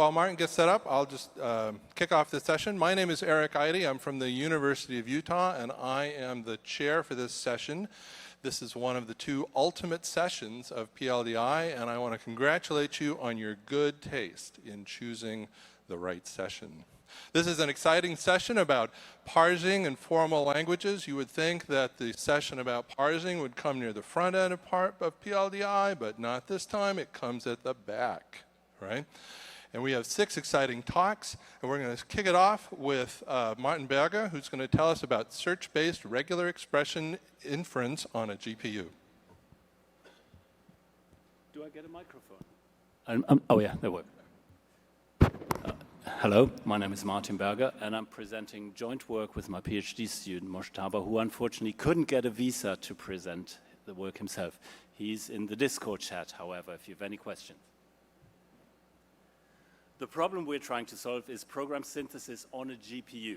While Martin gets set up, I'll just kick off this session. My name is Eric Eide. I'm from the University of Utah, and I am the chair for this session. This is one of the 2 ultimate sessions of PLDI, and I want to congratulate you on your good taste in choosing the right session. This is an exciting session about parsing and formal languages. You would think that the session about parsing would come near the front end of PLDI, but not this time. It comes at the back, right? And we have 6 exciting talks, and we're going to kick it off with Martin Berger, who's going to tell us about search-based regular expression inference on a GPU. Do I get a microphone? Oh yeah, that works. Hello, my name is Martin Berger, and I'm presenting joint work with my PhD student, Mojtaba, who unfortunately couldn't get a visa to present the work himself. He's in the Discord chat, however, if you have any questions. The problem we're trying to solve is program synthesis on a GPU.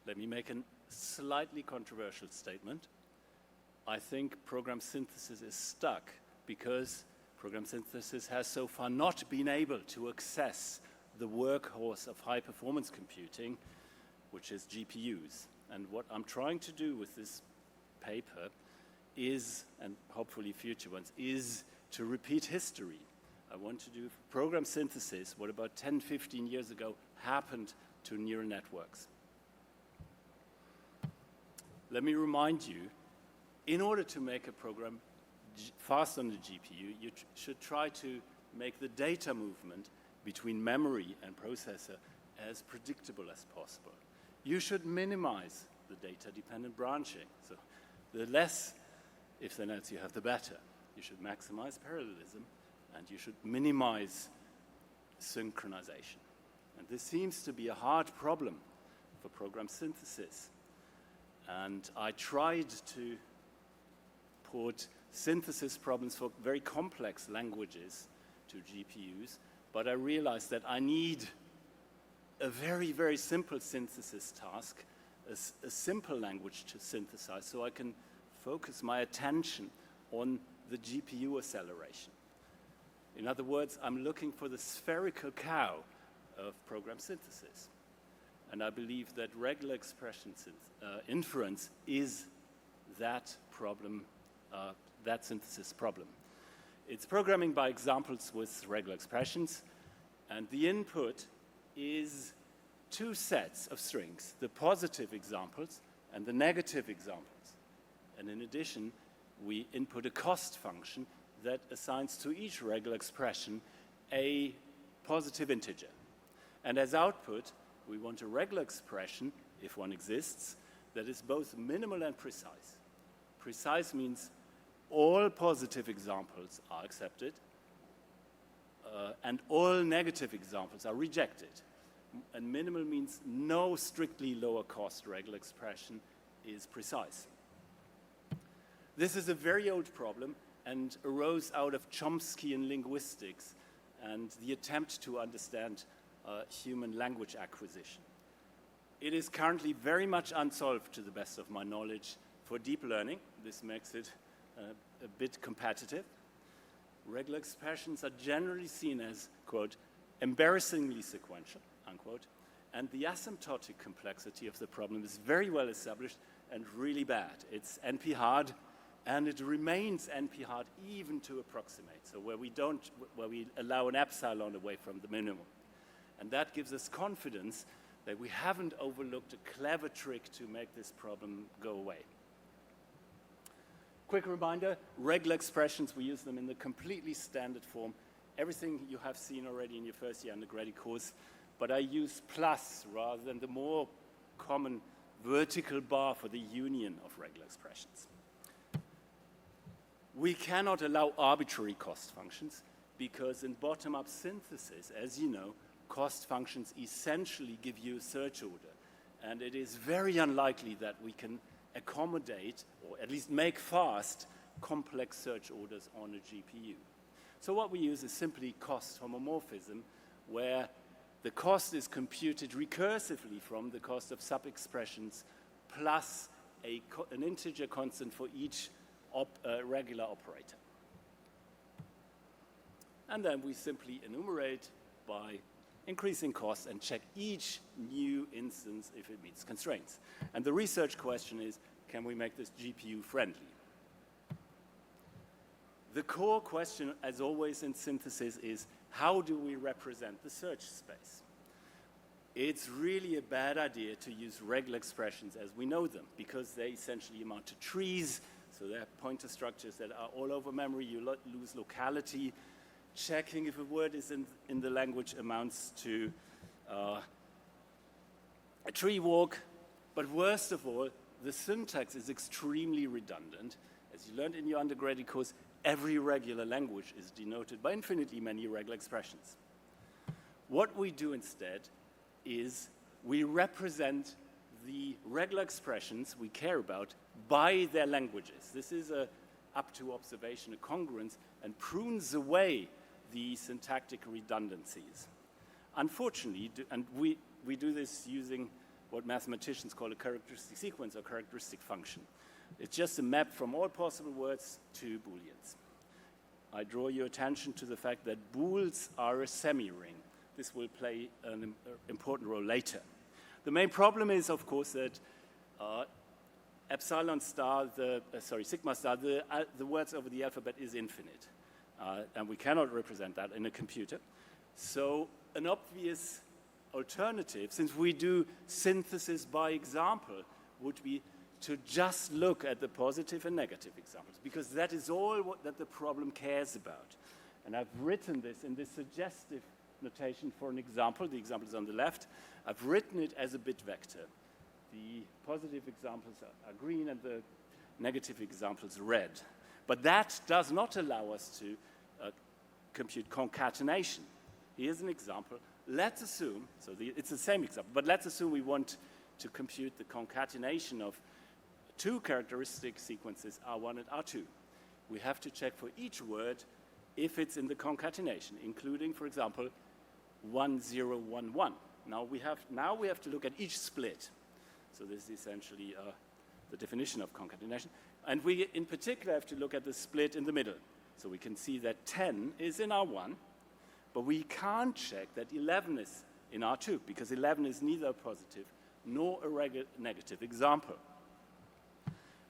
Let me make a slightly controversial statement. I think program synthesis is stuck because program synthesis has so far not been able to access the workhorse of high-performance computing, which is GPUs. And what I'm trying to do with this paper is, and hopefully future ones, is to repeat history. I want to do program synthesis, what about 10, 15 years ago happened to neural networks. Let me remind you, in order to make a program fast on the GPU, you should try to make the data movement between memory and processor as predictable as possible. You should minimize the data-dependent branching. So the less if-then else you have, the better. You should maximize parallelism, and you should minimize synchronization. And this seems to be a hard problem for program synthesis. And I tried to put synthesis problems for very complex languages to GPUs, but I realized that I need a very, very simple synthesis task, a simple language to synthesize, so I can focus my attention on the GPU acceleration. In other words, I'm looking for the spherical cow of program synthesis. And I believe that regular expression inference is that problem, that synthesis problem. It's programming by examples with regular expressions, and the input is 2 sets of strings, the positive examples and the negative examples. And in addition, we input a cost function that assigns to each regular expression a positive integer. And as output, we want a regular expression, if one exists, that is both minimal and precise. Precise means all positive examples are accepted, and all negative examples are rejected. And minimal means no strictly lower cost regular expression is precise. This is a very old problem and arose out of Chomskyan linguistics and the attempt to understand human language acquisition. It is currently very much unsolved, to the best of my knowledge, for deep learning. This makes it a bit competitive. Regular expressions are generally seen as, quote, embarrassingly sequential, unquote, and the asymptotic complexity of the problem is very well established and really bad. It's NP-hard, and it remains NP-hard even to approximate, so where we allow an epsilon away from the minimum. And that gives us confidence that we haven't overlooked a clever trick to make this problem go away. Quick reminder, regular expressions, we use them in the completely standard form. Everything you have seen already in your first year undergraduate course, but I use plus rather than the more common vertical bar for the union of regular expressions. We cannot allow arbitrary cost functions because in bottom-up synthesis, as you know, cost functions essentially give you a search order. And it is very unlikely that we can accommodate, or at least make fast, complex search orders on a GPU. So what we use is simply cost homomorphism, where the cost is computed recursively from the cost of sub-expressions plus an integer constant for each regular operator. And then we simply enumerate by increasing costs and check each new instance if it meets constraints. And the research question is, can we make this GPU friendly? The core question, as always in synthesis, is how do we represent the search space? It's really a bad idea to use regular expressions as we know them, because they essentially amount to trees, so they're pointer structures that are all over memory. You lose locality. Checking if a word is in the language amounts to a tree walk. But worst of all, the syntax is extremely redundant. As you learned in your undergraduate course, every regular language is denoted by infinitely many regular expressions. What we do instead is we represent the regular expressions we care about by their languages. This is a up-to observation, a congruence, and prunes away the syntactic redundancies. Unfortunately, and we do this using what mathematicians call a characteristic sequence or characteristic function. It's just a map from all possible words to Booleans. I draw your attention to the fact that bools are a semiring. This will play an important role later. The main problem is, of course, that sigma star, the words over the alphabet is infinite. And we cannot represent that in a computer. So an obvious alternative, since we do synthesis by example, would be to just look at the positive and negative examples, because that is all that the problem cares about. And I've written this in this suggestive notation for an example. The example is on the left. I've written it as a bit vector. The positive examples are green and the negative examples red. But that does not allow us to compute concatenation. Here's an example. Let's assume, it's the same example, but let's assume we want to compute the concatenation of two characteristic sequences, R1 and R2. We have to check for each word if it's in the concatenation, including, for example, 1, 0, 1, 1. Now we have to look at each split. So this is essentially the definition of concatenation. And we, in particular, have to look at the split in the middle. So we can see that 10 is in R1, but we can't check that 11 is in R2, because 11 is neither a positive nor a negative example.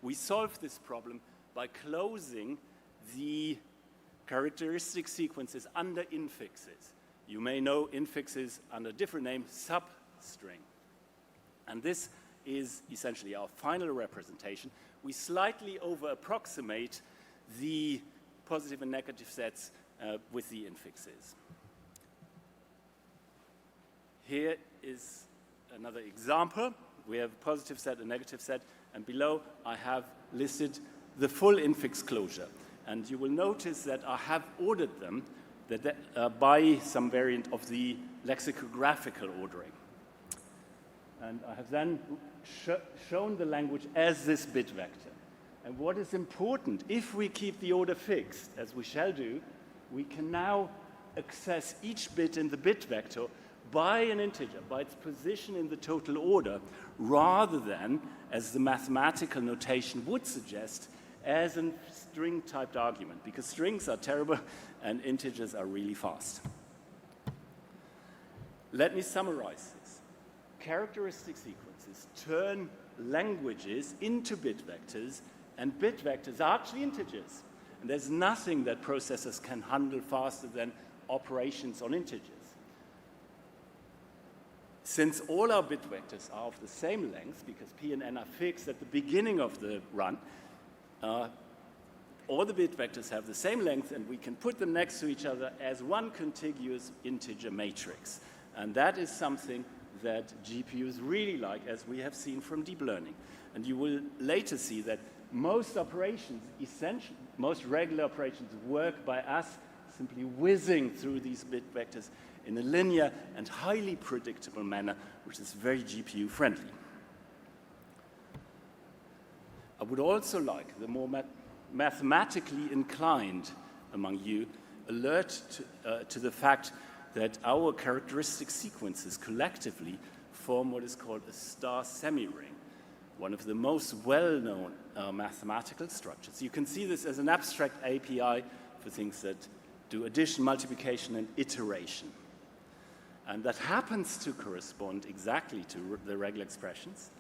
We solve this problem by closing the characteristic sequences under infixes. You may know infixes under a different name, substring. And this is essentially our final representation. We slightly over-approximate the positive and negative sets with the infixes. Here is another example. We have a positive set, a negative set, and below I have listed the full infix-closure. And you will notice that I have ordered them by some variant of the lexicographical ordering. And I have then shown the language as this bit vector. And what is important, if we keep the order fixed, as we shall do, we can now access each bit in the bit vector by an integer, by its position in the total order, rather than, as the mathematical notation would suggest, as a string-typed argument, because strings are terrible and integers are really fast. Let me summarize this. Characteristic sequences turn languages into bit vectors, and bit vectors are actually integers. And there's nothing that processors can handle faster than operations on integers. Since all our bit vectors are of the same length, because p and n are fixed at the beginning of the run, all the bit vectors have the same length, and we can put them next to each other as one contiguous integer matrix. And that is something that GPUs really like, as we have seen from deep learning. And you will later see that most operations, most regular operations, work by us simply whizzing through these bit vectors in a linear and highly predictable manner, which is very GPU friendly. I would also like the more mathematically inclined among you alert to the fact that our characteristic sequences collectively form what is called a star semiring, one of the most well-known mathematical structures. You can see this as an abstract API for things that do addition, multiplication, and iteration. And that happens to correspond exactly to the regular expressions.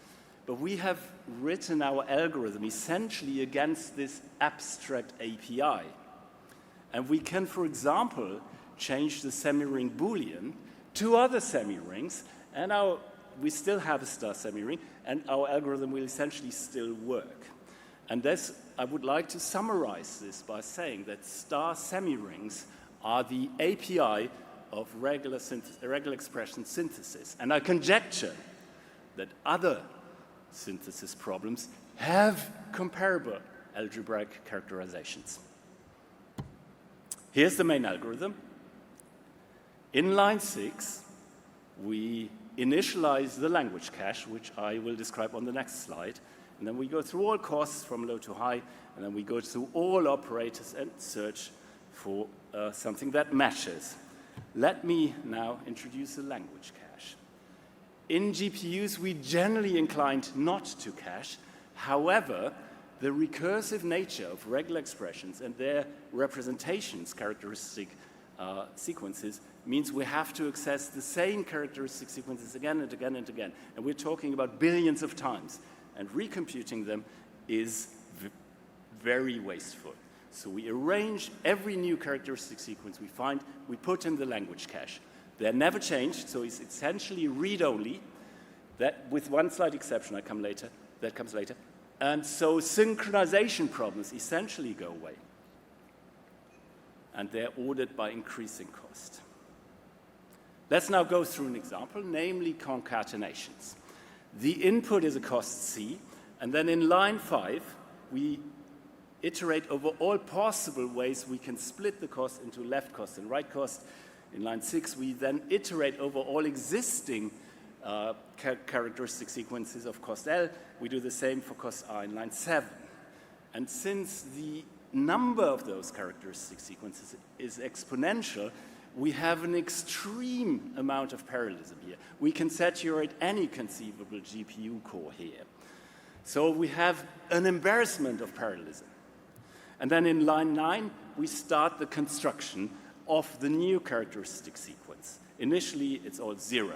But we have written our algorithm essentially against this abstract API. And we can, for example, change the semiring Boolean to other semirings, and we still have a star semiring, and our algorithm will essentially still work. And this, I would like to summarize this by saying that star semirings are the API of regular expression synthesis. And I conjecture that other synthesis problems have comparable algebraic characterizations. Here's the main algorithm. In line 6, we initialize the language cache, which I will describe on the next slide. And then we go through all costs from low to high, and then we go through all operators and search for something that matches. Let me now introduce the language cache. In GPUs, we generally inclined not to cache. However, the recursive nature of regular expressions and their representations, characteristic sequences, means we have to access the same characteristic sequences again and again and again. And we're talking about billions of times. And recomputing them is very wasteful. So we arrange every new characteristic sequence we find, we put in the language cache. They're never changed, so it's essentially read-only. That, with one slight exception, that comes later. And so synchronization problems essentially go away. And they're ordered by increasing cost. Let's now go through an example, namely concatenations. The input is a cost C, and then in line 5, we iterate over all possible ways we can split the cost into left cost and right cost. In line 6, we then iterate over all existing characteristic sequences of cost L. We do the same for cost R in line 7. And since the number of those characteristic sequences is exponential, we have an extreme amount of parallelism here. We can saturate any conceivable GPU core here. So we have an embarrassment of parallelism. And then in line 9, we start the construction of the new characteristic sequence. Initially, it's all 0.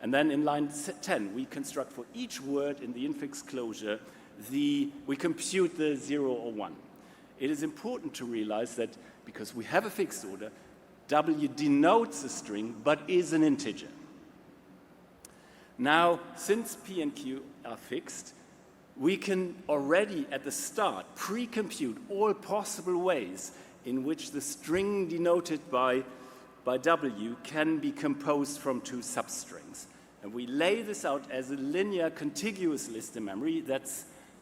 And then in line 10, we construct for each word in the Infix-closure, we compute the 0 or 1. It is important to realize that because we have a fixed order, W denotes a string, but is an integer. Now, since P and Q are fixed, we can already at the start pre-compute all possible ways in which the string denoted by W can be composed from two substrings. And we lay this out as a linear contiguous list in memory.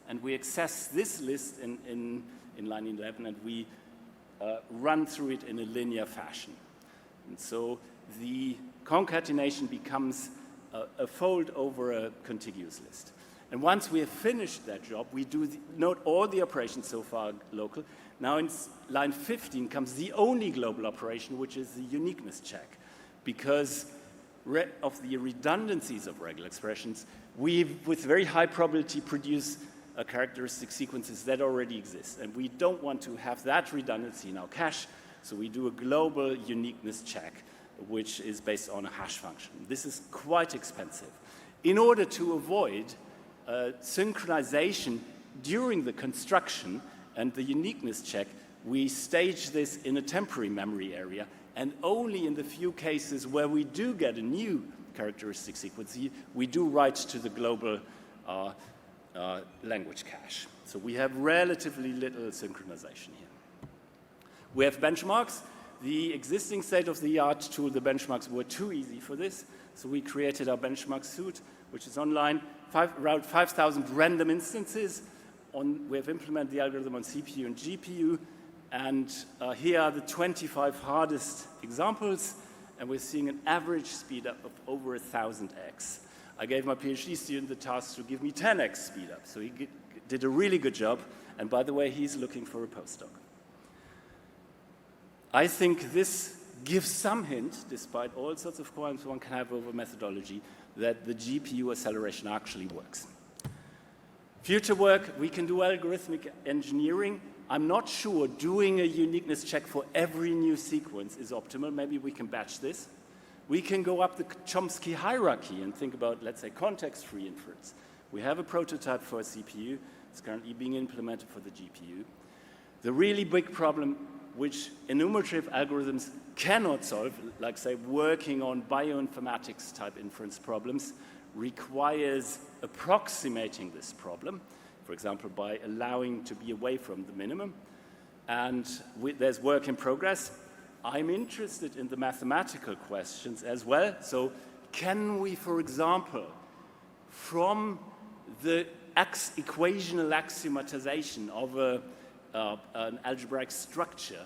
And we access this list in line 11, and we run through it in a linear fashion. And so the concatenation becomes a fold over a contiguous list. And once we have finished that job, we note all the operations so far local. Now in line 15 comes the only global operation, which is the uniqueness check. Because of the redundancies of regular expressions, we, with very high probability, produce characteristic sequences that already exist. And we don't want to have that redundancy in our cache, so we do a global uniqueness check, which is based on a hash function. This is quite expensive. In order to avoid synchronization during the construction and the uniqueness check, we stage this in a temporary memory area, and only in the few cases where we do get a new characteristic sequence, we do write to the global language cache. So we have relatively little synchronization here. We have benchmarks. The existing state-of-the-art tool, the benchmarks, were too easy for this, so we created our benchmark suite, which is online, around 5,000 random instances. We have implemented the algorithm on CPU and GPU, and here are the 25 hardest examples, and we're seeing an average speed up of over 1,000x. I gave my PhD student the task to give me 10x speed up, so he did a really good job, and by the way, he's looking for a postdoc. I think this gives some hint, despite all sorts of qualms one can have over methodology, that the GPU acceleration actually works. Future work, we can do algorithmic engineering. I'm not sure doing a uniqueness check for every new sequence is optimal. Maybe we can batch this. We can go up the Chomsky hierarchy and think about, let's say, context-free inference. We have a prototype for a CPU. It's currently being implemented for the GPU. The really big problem which enumerative algorithms cannot solve, like, say, working on bioinformatics type inference problems, requires approximating this problem, for example, by allowing to be away from the minimum. And there's work in progress. I'm interested in the mathematical questions as well. So can we, for example, from the equational axiomatization of an algebraic structure,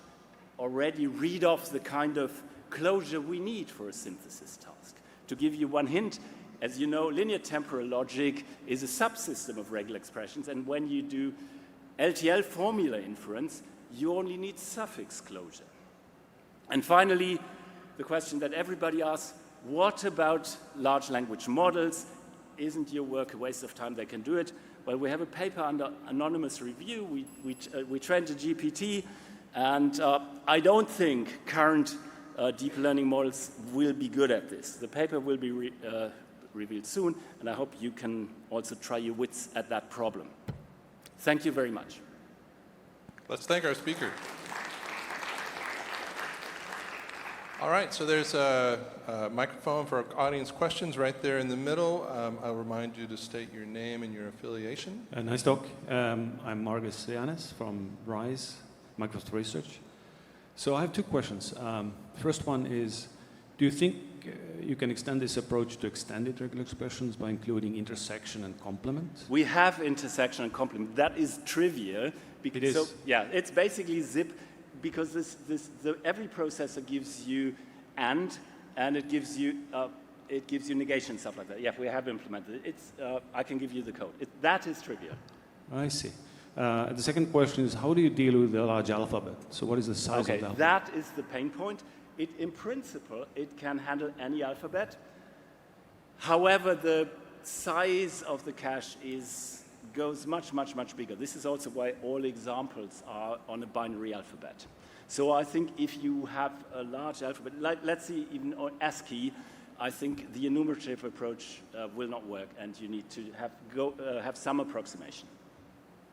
already read off the kind of closure we need for a synthesis task? To give you one hint, as you know, linear temporal logic is a subsystem of regular expressions, and when you do LTL formula inference, you only need suffix-closure. And finally, the question that everybody asks, what about large language models? Isn't your work a waste of time? They can do it. Well, we have a paper under anonymous review. We trained a GPT, and I don't think current deep learning models will be good at this. The paper will be revealed soon, and I hope you can also try your wits at that problem. Thank you very much. Let's thank our speaker. All right, so there's a microphone for audience questions right there in the middle. I'll remind you to state your name and your affiliation. Nice talk. I'm Margus Llanes from RISE, Microsoft Research. So I have two questions. First one is, do you think you can extend this approach to extended regular expressions by including intersection and complement? We have intersection and complement. That is trivial. It is. So, yeah, it's basically zip, because every processor gives you and it gives you negation, stuff like that. Yeah, we have implemented it. I can give you the code. That is trivial. I see. The second question is, how do you deal with the large alphabet? So what is the size of the alphabet? That is the pain point. In principle, it can handle any alphabet. However, the size of the cache goes much, much, much bigger. This is also why all examples are on a binary alphabet. So I think if you have a large alphabet, like let's see even on ASCII, I think the enumerative approach will not work, and you need to have some approximation.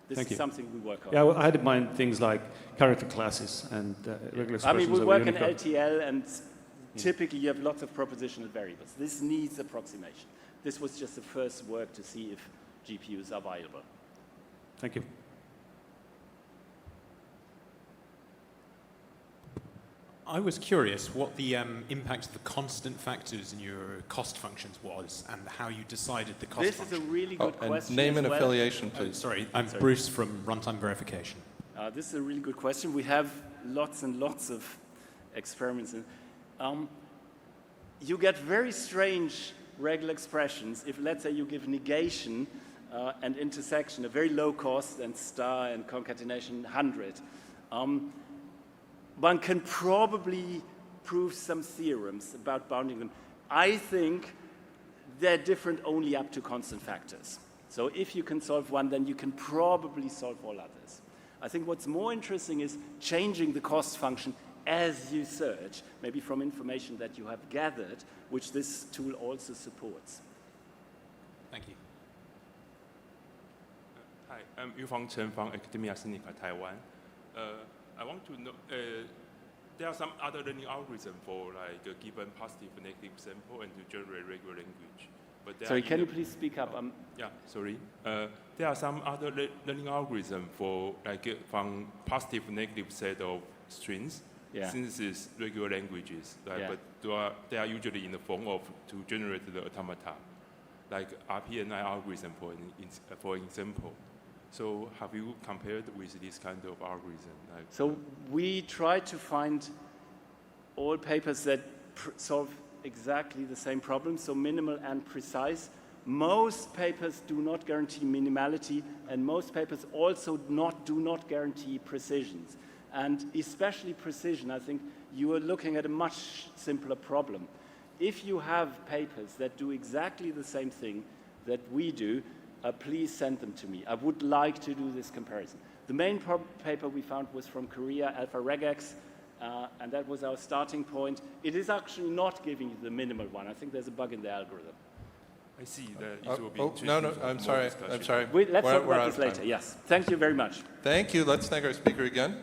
This is something we work on. Yeah, well, I had in mind things like character classes and regular expressions. I mean, we work in LTL, and typically you have lots of propositional variables. This needs approximation. This was just the first work to see if GPUs are viable. Thank you. I was curious what the impact of the constant factors in your cost functions was, and how you decided the cost function. This is a really good question. Name and affiliation, please. Sorry, I'm Bruce from Runtime Verification. This is a really good question. We have lots and lots of experiments. You get very strange regular expressions if, let's say, you give negation and intersection a very low cost and star and concatenation 100. One can probably prove some theorems about bounding them. I think they're different only up to constant factors. So if you can solve one, then you can probably solve all others. I think what's more interesting is changing the cost function as you search, maybe from information that you have gathered, which this tool also supports. Thank you. Hi, I'm Yufang Chen from Academia Sinica, Taiwan. I want to know, there are some other learning algorithms for like a given positive negative sample and to generate regular language. But sorry, can you please speak up? Yeah, sorry. There are some other learning algorithms for like from positive negative set of strings, synthesis regular languages, right? But they are usually in the form of to generate the automata, like RPNI algorithm for example. So have you compared with this kind of algorithm? So we try to find all papers that solve exactly the same problem, so minimal and precise. Most papers do not guarantee minimality, and most papers also do not guarantee precisions. And especially precision, I think you are looking at a much simpler problem. If you have papers that do exactly the same thing that we do, please send them to me. I would like to do this comparison. The main paper we found was from Korea, Alpha Regex, and that was our starting point. It is actually not giving you the minimal one. I think there's a bug in the algorithm. I see that it will be No, interesting for more discussion. I'm sorry. Let's talk We're about out this of time. later. Yes. Thank you very much. Thank you. Let's thank our speaker again.